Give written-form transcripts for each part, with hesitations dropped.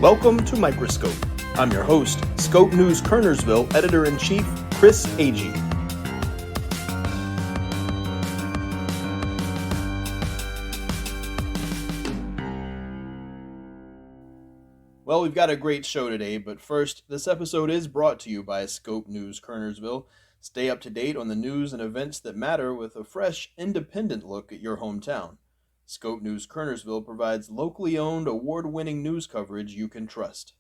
Welcome to Microscope. I'm your host, Scope News Kernersville Editor-in-Chief, Chris Agee. Well, we've got a great show today, but first, this episode is brought to you by Scope News Kernersville. Stay up to date on the news and events that matter with a fresh, independent look at your hometown. Scope News Kernersville provides locally owned, award-winning news coverage you can trust.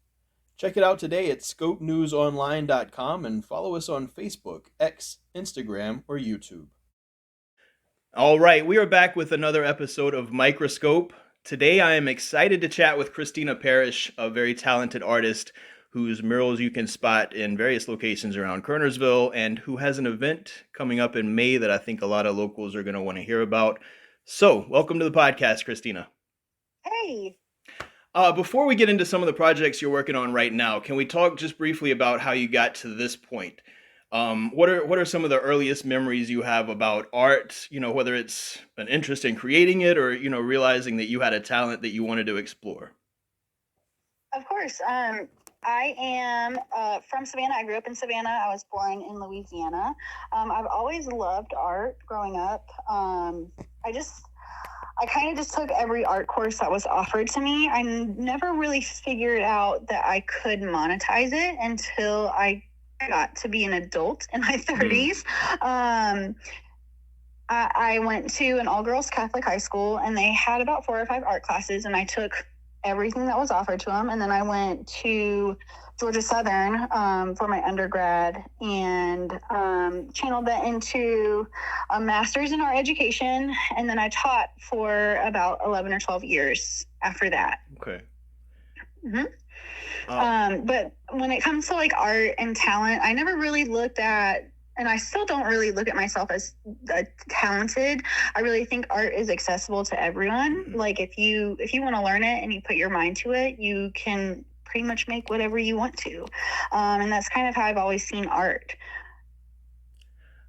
Check it out today at scopenewsonline.com and follow us on Facebook, X, Instagram, or YouTube. All right, we are back with another episode of Microscope. Today I am excited to chat with Christina Parrish, a very talented artist whose murals you can spot in various locations around Kernersville and who has an event coming up in May that I think a lot of locals are going to want to hear about. So, welcome to the podcast, Christina. Hey. Before we get into some of the projects you're working on right now, can we talk just briefly about how you got to this point? What are some of the earliest memories you have about art, whether it's an interest in creating it or, realizing that you had a talent that you wanted to explore? Of course. I am from Savannah. I grew up in Savannah. I was born in Louisiana. I've always loved art growing up. I kind of just took every art course that was offered to me. I never really figured out that I could monetize it until I got to be an adult in my 30s. I went to an all-girls Catholic high school, and they had about 4 or 5 art classes, and I took everything that was offered to them. And then I went to Georgia Southern for my undergrad and channeled that into a master's in art education. And then I taught for about 11 or 12 years after that. Okay. Mm-hmm. But when it comes to like art and talent, I never really looked at, and I still don't really look at myself as talented. I really think art is accessible to everyone. Mm-hmm. Like if you want to learn it and you put your mind to it, you can pretty much make whatever you want to. And that's kind of how I've always seen art.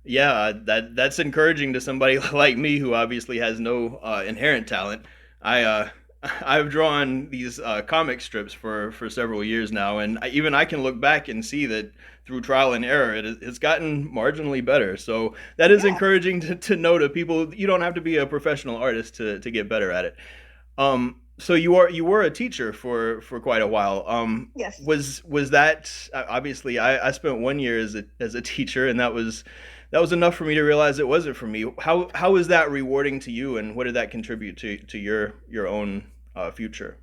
Yeah, that's encouraging to somebody like me who obviously has no inherent talent. I've drawn these comic strips for several years now, and I can look back and see that through trial and error, it's gotten marginally better. So that is encouraging to know to people. You don't have to be a professional artist to get better at it. So you were a teacher for quite a while. Yes. Was that obviously? I spent 1 year as a teacher, and that was enough for me to realize it wasn't for me. How is that rewarding to you, and what did that contribute to your own future?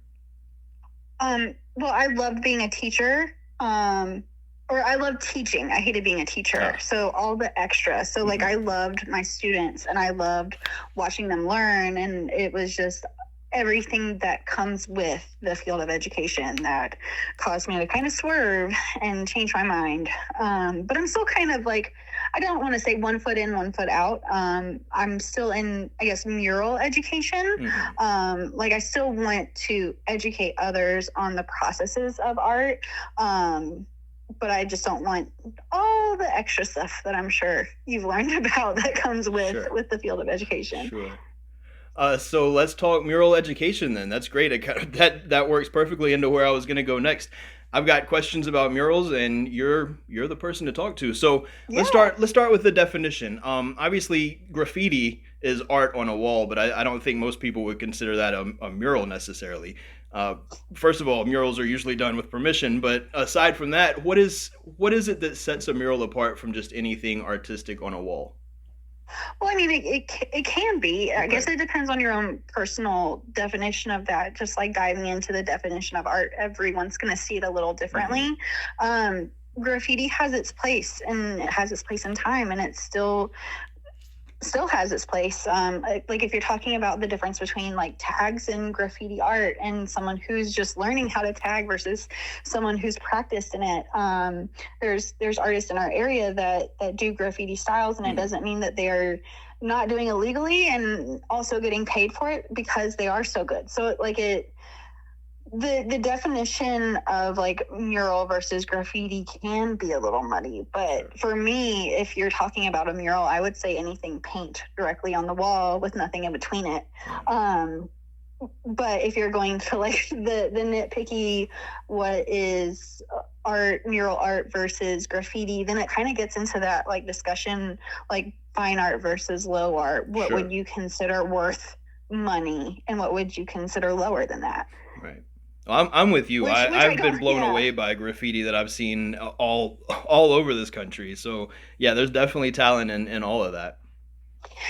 Well, I loved being a teacher. Or I loved teaching. I hated being a teacher. So all the extra. So like I loved my students and I loved watching them learn, and it was just everything that comes with the field of education that caused me to kind of swerve and change my mind. But I'm still kind of like, I don't want to say 1 foot in, 1 foot out. I'm still in, I guess, mural education. Mm-hmm. Like I still want to educate others on the processes of art. But I just don't want all the extra stuff that I'm sure you've learned about that comes with the field of education. Sure. So let's talk mural education then. That's great. That works perfectly into where I was going to go next. I've got questions about murals, and you're the person to talk to. So let's start with the definition. Obviously, graffiti is art on a wall, but I don't think most people would consider that a mural necessarily. First of all, murals are usually done with permission, but aside from that, what is it that sets a mural apart from just anything artistic on a wall? Well, I mean, it can be. Okay. I guess it depends on your own personal definition of that. Just like diving into the definition of art, everyone's going to see it a little differently. Mm-hmm. Graffiti has its place, and it has its place in time, and it's still has its place. Like if you're talking about the difference between like tags and graffiti art and someone who's just learning how to tag versus someone who's practiced in it. There's artists in our area that do graffiti styles, and it doesn't mean that they are not doing illegally and also getting paid for it because they are so good. So the definition of like mural versus graffiti can be a little muddy, but for me, if you're talking about a mural, I would say anything paint directly on the wall with nothing in between it. but if you're going to like the nitpicky, what is art, mural art versus graffiti, then it kind of gets into that like discussion, like fine art versus low art. What Sure. would you consider worth money, and what would you consider lower than that? Right. Well, I'm with you. Which I I've been don't, blown yeah. away by graffiti that I've seen all over this country. So yeah, there's definitely talent in all of that.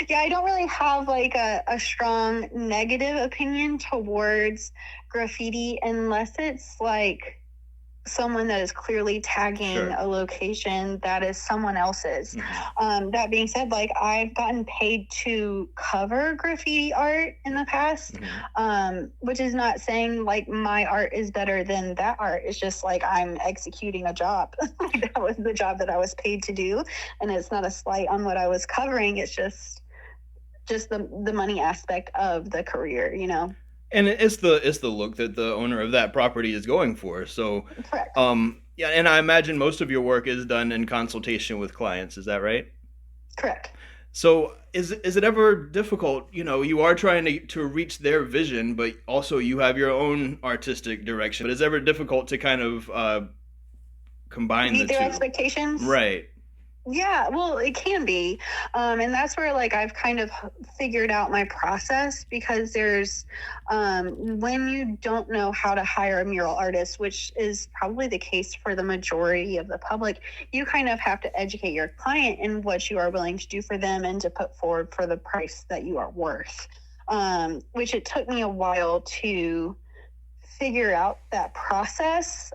Yeah, I don't really have like a strong negative opinion towards graffiti unless it's like someone that is clearly tagging Sure. a location that is someone else's. Hmm. That being said, like I've gotten paid to cover graffiti art in the past, Hmm. which is not saying like my art is better than that art. It's just like I'm executing a job. That was the job that I was paid to do, and it's not a slight on what I was covering. It's just the money aspect of the career, you know. And it's the look that the owner of that property is going for. So, Correct. yeah, and I imagine most of your work is done in consultation with clients. Is that right? Correct. So is it ever difficult? You know, you are trying to reach their vision, but also you have your own artistic direction. But is it ever difficult to kind of combine the Meet their two? expectations. Right. Yeah, well, it can be. And that's where like I've kind of figured out my process, because there's when you don't know how to hire a mural artist, which is probably the case for the majority of the public, you kind of have to educate your client in what you are willing to do for them and to put forward for the price that you are worth. Which it took me a while to figure out that process.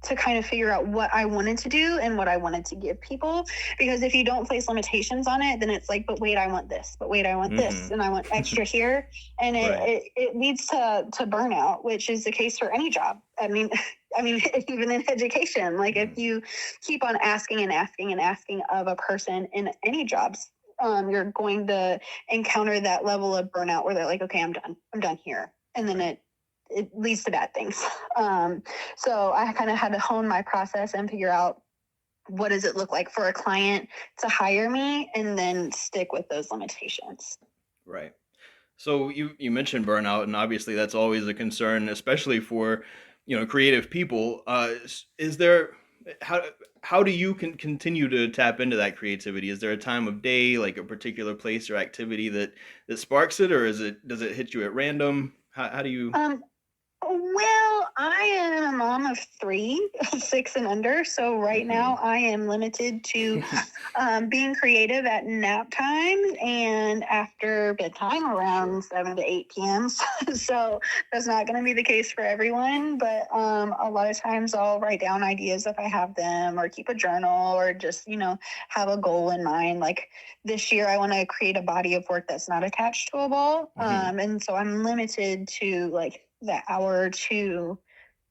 To kind of figure out what I wanted to do and what I wanted to give people. Because if you don't place limitations on it, then it's like, but wait, I want this, but wait, I want this, Hmm. and I want extra here. And Right. it leads to burnout, which is the case for any job. I mean, even in education, like if Mhm. you keep on asking and asking and asking of a person in any jobs, you're going to encounter that level of burnout where they're like, okay, I'm done here. And then Right. it leads to bad things. Um, so I kind of had to hone my process and figure out what does it look like for a client to hire me, and then stick with those limitations. Right. So you mentioned burnout, and obviously that's always a concern, especially for creative people. Is there how how do you continue to tap into that creativity? Is there a time of day, like a particular place or activity that sparks it, or does it hit you at random? How do you? Um, Well, I am a mom of three, 6 and under. So right now Hmm. I am limited to being creative at nap time and after bedtime around Sure. 7 to 8 p.m. So that's not going to be the case for everyone. But a lot of times I'll write down ideas if I have them, or keep a journal, or just, have a goal in mind. Like this year, I want to create a body of work that's not attached to a wall. Hmm. And so I'm limited to like the hour or two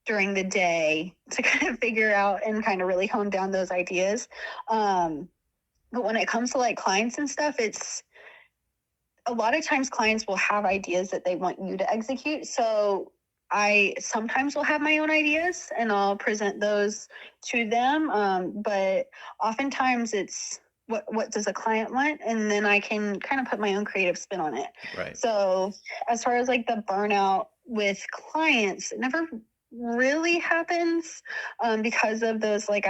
during the day to kind of figure out and kind of really hone down those ideas. But when it comes to like clients and stuff, it's a lot of times clients will have ideas that they want you to execute. So I sometimes will have my own ideas and I'll present those to them. But oftentimes it's what does a client want? And then I can kind of put my own creative spin on it. Right. So as far as like the burnout with clients, it never really happens, because of those, like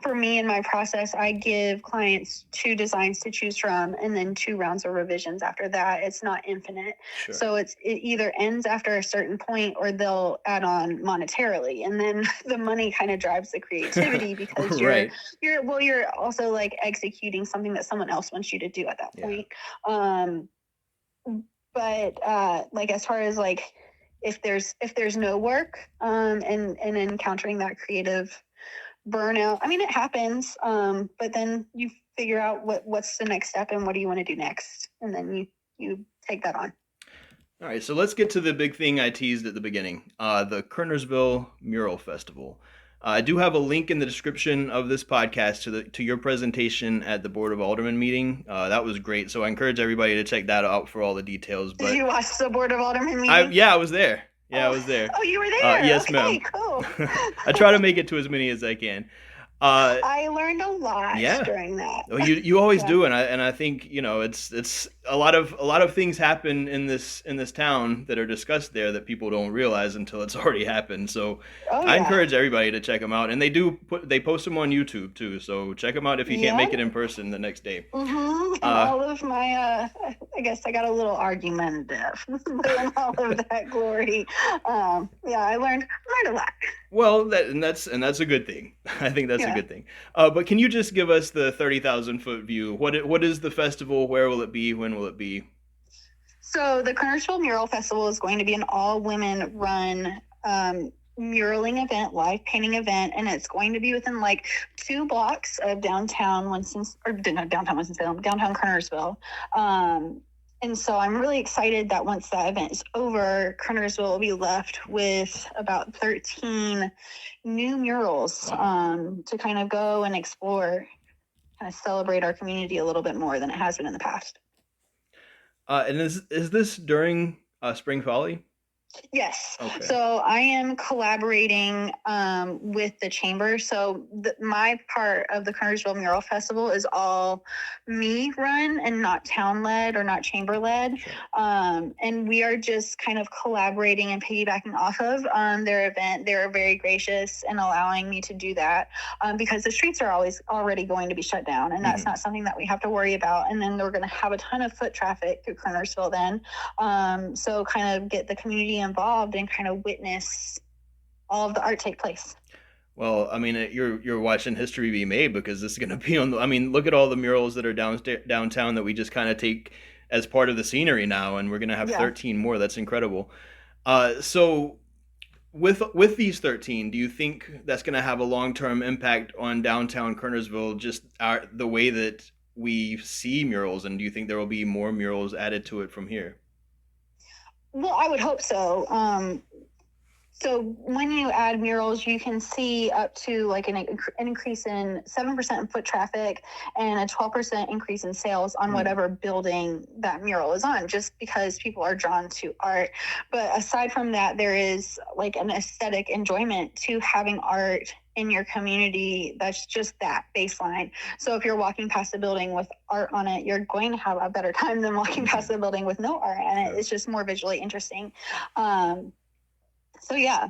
for me in my process, I give clients 2 designs to choose from and then 2 rounds of revisions after that. It's not infinite. Sure. So it either ends after a certain point or they'll add on monetarily. And then the money kind of drives the creativity, because you're Right. you're also like executing something that someone else wants you to do at that Yeah. point. Um, but like as far as like if there's no work, and encountering that creative burnout, I mean it happens, but then you figure out what's the next step and what do you want to do next, and then you take that on. All right, so let's get to the big thing I teased at the beginning, the Kernersville Mural Festival. I do have a link in the description of this podcast to your presentation at the Board of Aldermen meeting. That was great, so I encourage everybody to check that out for all the details. Did But you watch the Board of Aldermen meeting? yeah, I was there. Yeah, I Oh, was there. oh, you were there. Yes, Okay, ma'am. cool. I try to make it to as many as I can. I learned a lot Yeah. during that. Well, you always Yeah. do, and I think it's a lot of things happen in this town that are discussed there that people don't realize until it's already happened. So Oh I yeah. encourage everybody to check them out, and they post them on YouTube too. So check them out if you can't make Yep. it in person the next day. And Uh, all of my, I guess I got a little argumentative, but in all of that glory, yeah, I learned a lot. well, that's a good thing. I think that's a Yeah. good thing. But can you just give us the 30,000 foot view? What is the festival? Where will it be? When will it be? So the Kernersville Mural Festival is going to be an all women run muraling event, live painting event, and it's going to be within like 2 blocks of downtown Winston, or not downtown Winston-Salem, downtown Kernersville. And so I'm really excited that once that event is over, Kernersville will be left with about 13 new murals to kind of go and explore, kind of celebrate our community a little bit more than it has been in the past. And is this during Spring Folly? Yes. Okay. So I am collaborating with the chamber. So my part of the Kernersville Mural Festival is all me run and not town led or not chamber led. Sure. And we are just kind of collaborating and piggybacking off of their event. They're very gracious in allowing me to do that because the streets are already going to be shut down. And that's not something that we have to worry about. And then we're going to have a ton of foot traffic through Kernersville then. So kind of get the community involved and kind of witness all of the art take place. Well, I mean, you're watching history be made because this is going to be on. I mean, look at all the murals that are downtown that we just kind of take as part of the scenery now, and we're going to have 13 more. That's incredible. So with these 13, do you think that's going to have a long term impact on downtown Kernersville? Just the way that we see murals, and do you think there will be more murals added to it from here? Well, I would hope so. So when you add murals, you can see up to like an increase in 7% in foot traffic and a 12% increase in sales on whatever building that mural is on, just because people are drawn to art. But aside from that, there is like an aesthetic enjoyment to having art in your community. That's just that baseline. So if you're walking past a building with art on it, you're going to have a better time than walking past a building with no art in it. It's just more visually interesting. So yeah.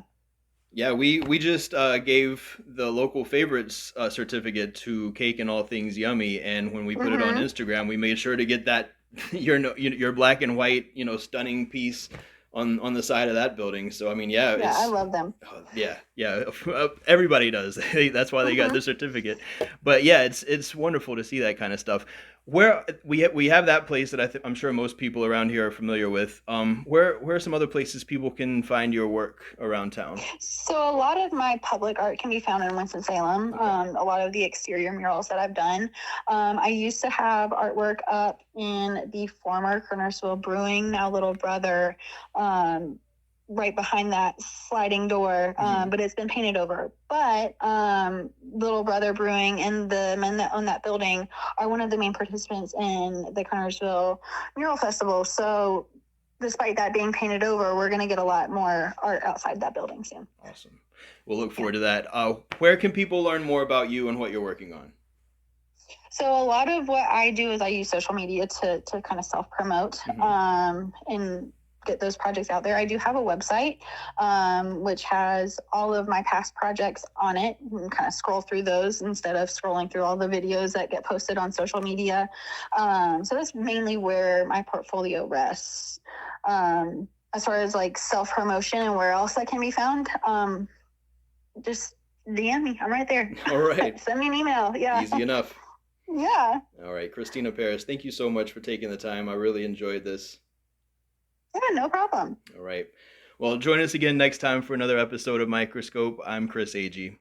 Yeah, we just gave the local favorites certificate to Cake and All Things Yummy, and when we put it on Instagram, we made sure to get that your black and white stunning piece on the side of that building. So I mean, yeah, I love them. Yeah, everybody does. That's why they got the certificate. But yeah, it's wonderful to see that kind of stuff. Where we have that place that I'm sure most people around here are familiar with. Where are some other places people can find your work around town? So a lot of my public art can be found in Winston-Salem. Okay. A lot of the exterior murals that I've done. I used to have artwork up in the former Kernersville Brewing, now Little Brother, right behind that sliding door, but it's been painted over. But Little Brother Brewing and the men that own that building are one of the main participants in the Kernersville Mural Festival. So despite that being painted over, we're going to get a lot more art outside that building soon. Awesome. We'll look forward to that. Where can people learn more about you and what you're working on? So a lot of what I do is I use social media to kind of self-promote and get those projects out there. I do have a website, which has all of my past projects on it. You can kind of scroll through those instead of scrolling through all the videos that get posted on social media. So that's mainly where my portfolio rests. As far as like self-promotion and where else that can be found, just DM me. I'm right there. All right. Send me an email. Yeah. Easy enough. Yeah. All right. Christina Parrish, thank you so much for taking the time. I really enjoyed this. Yeah, no problem. All right. Well, join us again next time for another episode of Microscope. I'm Chris Agee.